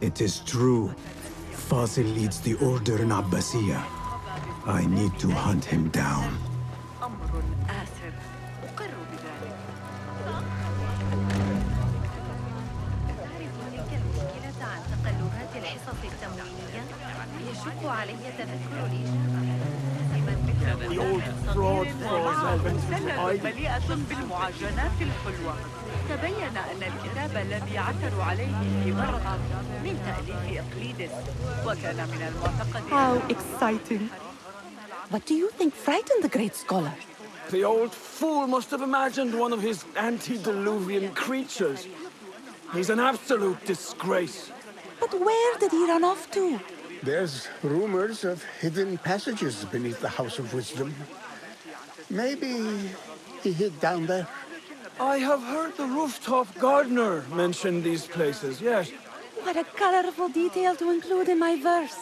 It is true. Fazil leads the order in Abbasiyah. I need to hunt him down. يشق علي تذكر الإجابة. The old fraud سلة مليئة بالمعجنات الحلوة. تبين أن الكتاب الذي يعثر عليه في مرة من تأليف إقليدس، وكان من المعتقد. How exciting! What do you think frightened the great scholar? The old fool must have imagined one of his antediluvian creatures. He's an absolute disgrace. But where did he run off to? There's rumors of hidden passages beneath the House of Wisdom. Maybe he hid down there. I have heard the rooftop gardener mention these places, yes. What a colorful detail to include in my verse.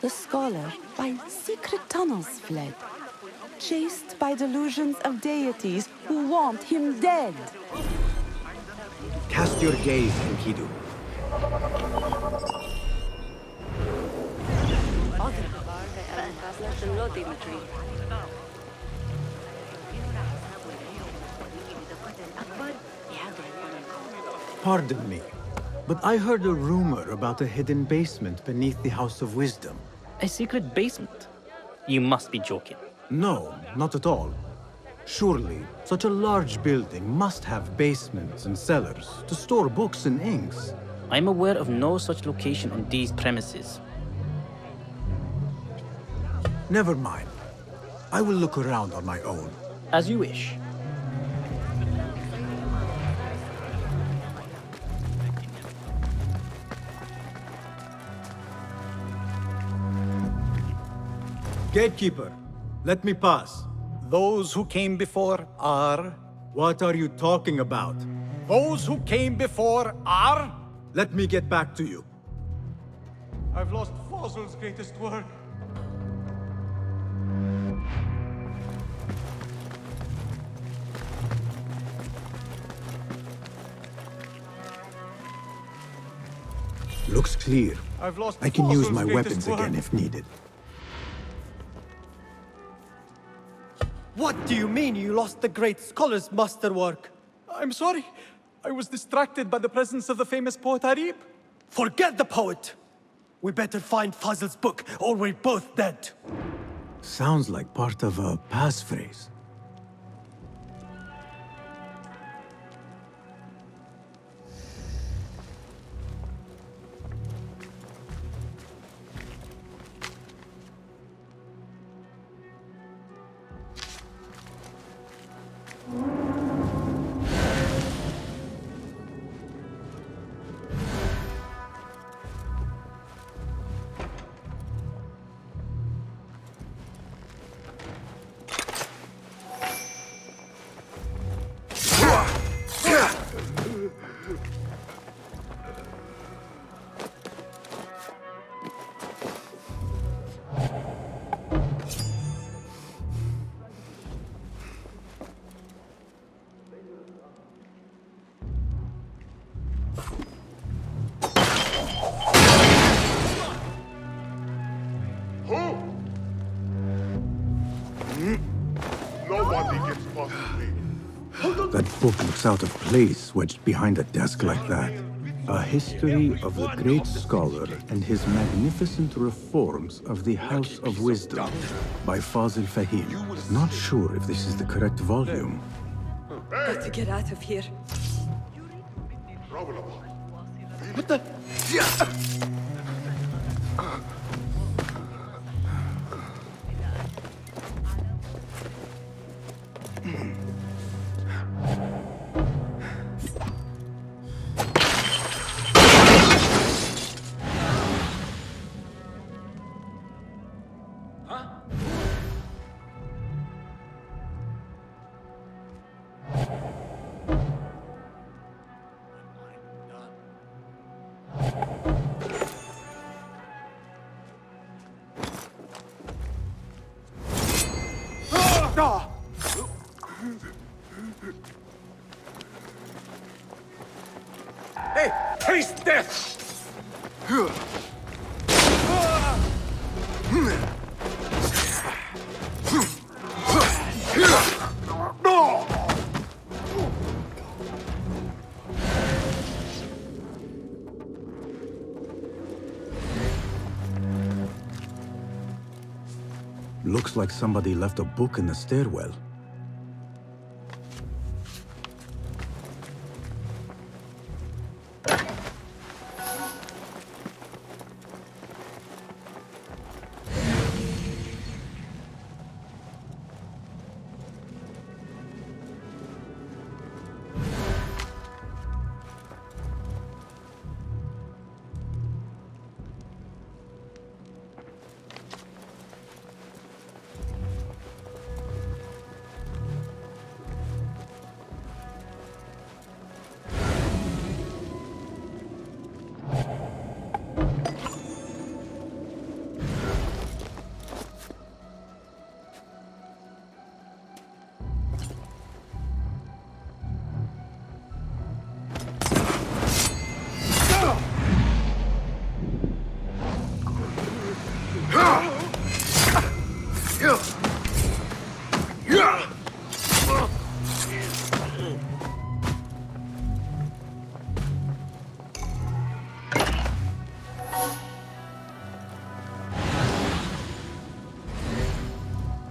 The scholar by secret tunnels fled, chased by delusions of deities who want him dead. Cast your gaze, Enkidu. Pardon me, but I heard a rumor about a hidden basement beneath the House of Wisdom. A secret basement? You must be joking. No, not at all. Surely, such a large building must have basements and cellars to store books and inks. I'm aware of no such location on these premises. Never mind. I will look around on my own. As you wish. Gatekeeper, let me pass. Those who came before are... What are you talking about? Those who came before are... Let me get back to you. I've lost Fazl's greatest work. Looks clear. I've lost I can use Fazl's my greatest weapons again work. if needed. What do you mean you lost the great scholar's masterwork? I'm sorry. I was distracted by the presence of the famous poet Arib. Forget the poet! We better find Fazl's book, or we're both dead. Sounds like part of a passphrase. Nobody gets past me. That book looks out of place wedged behind a desk like that. A history of the great scholar and his magnificent reforms of the House of Wisdom by Fazil Fahim. Not sure if this is the correct volume. Got to get out of here. What the? Hey, taste this! Looks like somebody left a book in the stairwell.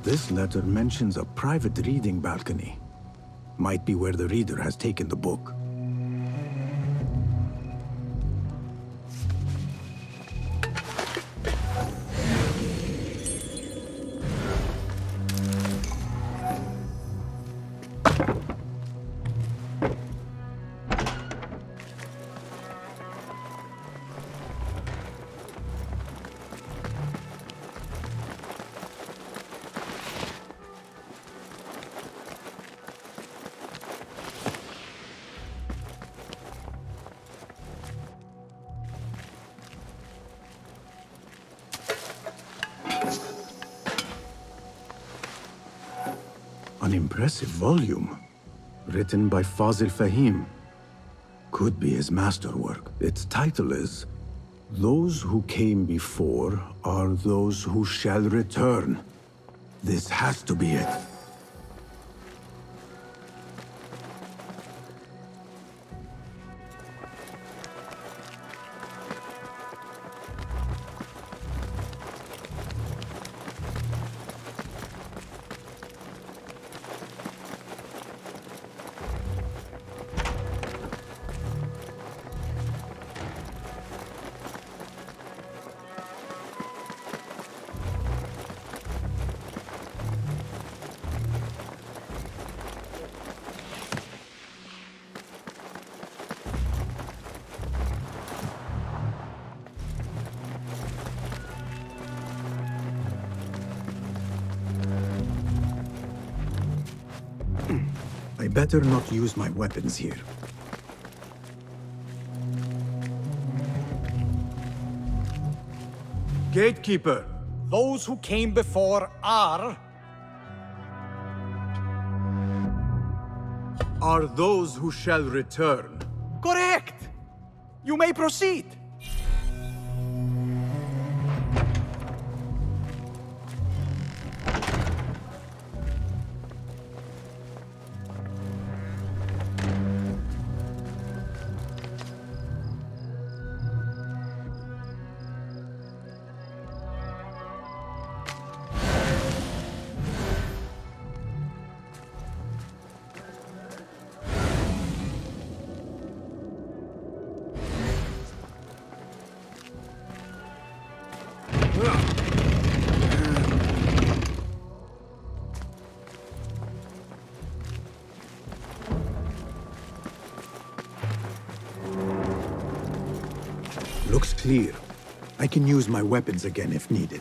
This letter mentions a private reading balcony. Might be where the reader has taken the book. An impressive volume, written by Fazil Fahim. Could be his masterwork. Its title is, "Those who came before are those who shall return." This has to be it. I better not use my weapons here. Gatekeeper, those who came before are those who shall return. Correct! You may proceed. Looks clear. I can use my weapons again if needed.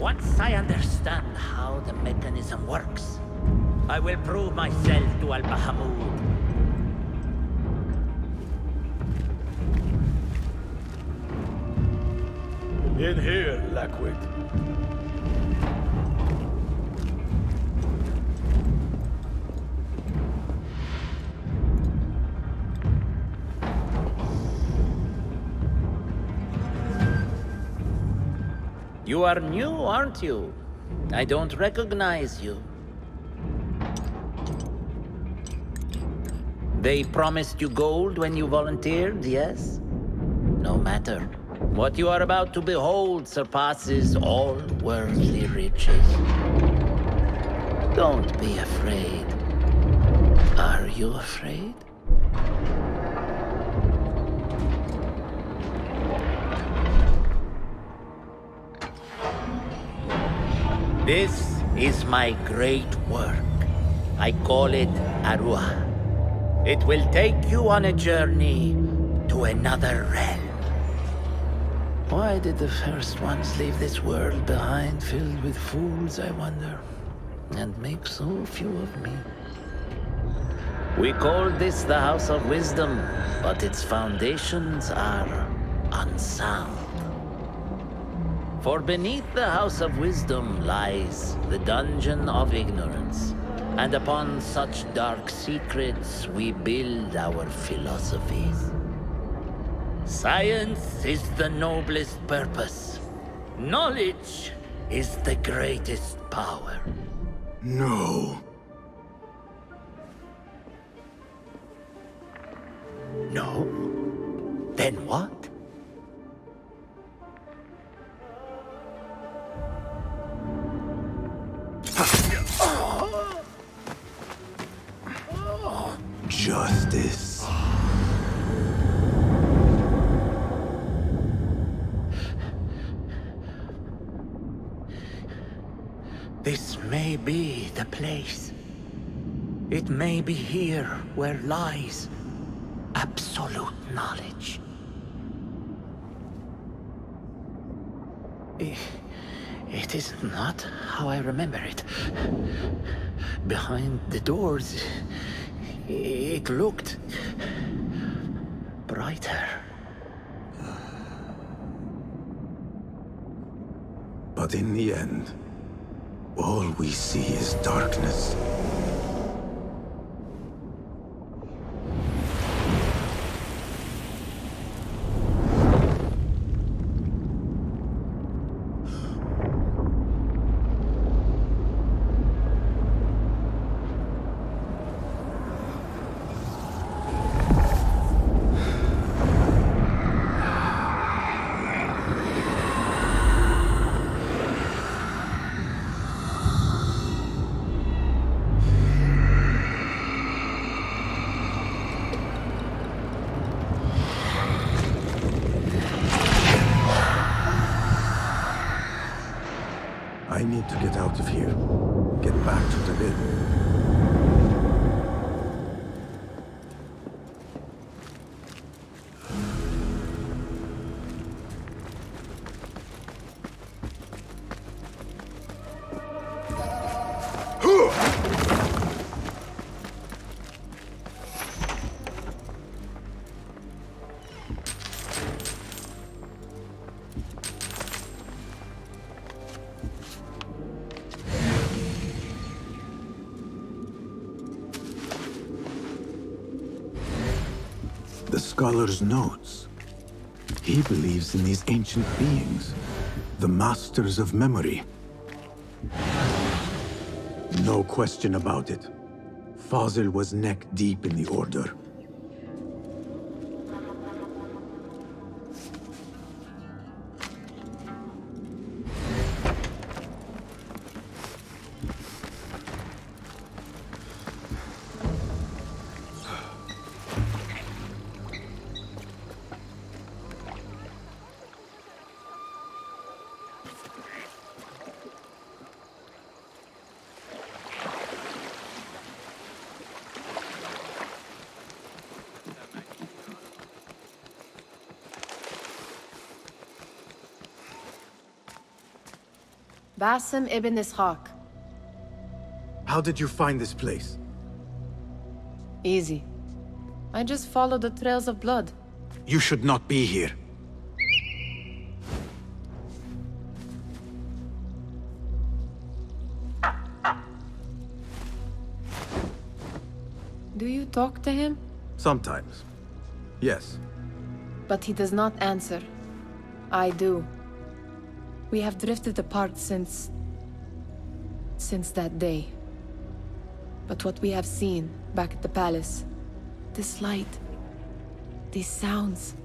Once I understand how the mechanism works, I will prove myself to Al-Bahamud. In here, Lackwit. You are new, aren't you? I don't recognize you. They promised you gold when you volunteered, yes? No matter. What you are about to behold surpasses all worldly riches. Don't be afraid. Are you afraid? This is my great work. I call it Arwah. It will take you on a journey to another realm. Why did the first ones leave this world behind filled with fools, I wonder, and make so few of me? We called this the House of Wisdom, but its foundations are unsound. For beneath the House of Wisdom lies the Dungeon of Ignorance, and upon such dark secrets we build our philosophies. Science is the noblest purpose. Knowledge is the greatest power. No. No? Then what? Justice. This may be the place. It may be here where lies absolute knowledge. It is not how I remember it. Behind the doors, it looked brighter. But in the end, all we see is darkness. I need to get out of here. Get back to the bed. The scholar's notes. He believes in these ancient beings, the masters of memory. No question about it. Fazil was neck deep in the Order. Basim Ibn Ishaq. How did you find this place? Easy. I just followed the trails of blood. You should not be here. Do you talk to him? Sometimes. Yes. But he does not answer. I do. We have drifted apart since that day. But what we have seen back at the palace, this light, these sounds,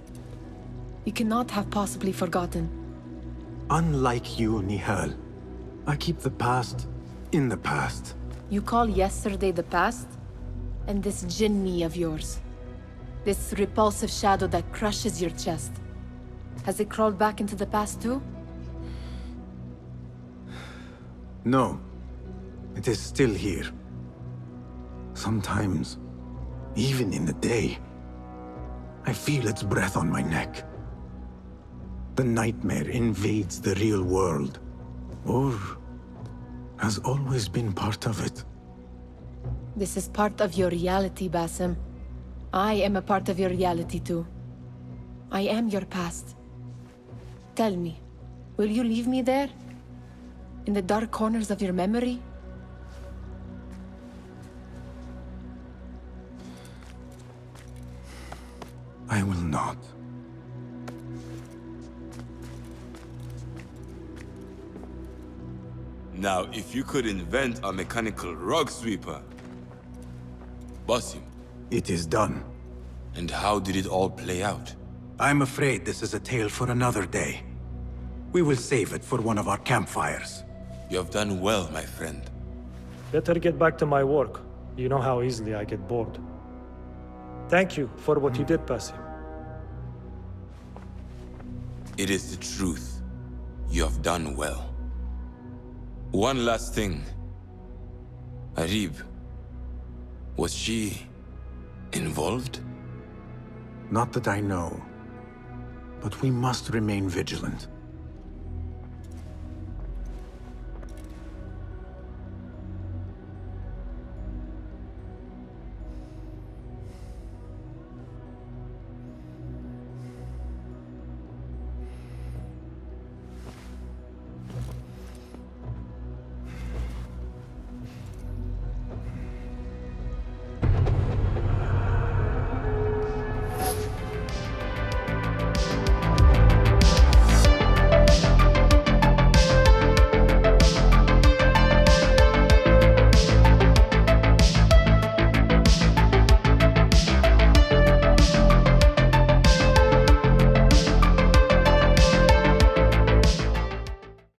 we cannot have possibly forgotten. Unlike you, Nihal, I keep the past in the past. You call yesterday the past? And this jinni of yours, this repulsive shadow that crushes your chest, has it crawled back into the past too? No, it is still here. Sometimes, even in the day, I feel its breath on my neck. The nightmare invades the real world, or has always been part of it. This is part of your reality, Basim. I am a part of your reality too. I am your past. Tell me, will you leave me there? In the dark corners of your memory? I will not. Now, if you could invent a mechanical rug sweeper. Basim. It is done. And how did it all play out? I'm afraid this is a tale for another day. We will save it for one of our campfires. You have done well, my friend. Better get back to my work. You know how easily I get bored. Thank you for what you did, Basim. It is the truth. You have done well. One last thing. Arib, was she involved? Not that I know. But we must remain vigilant.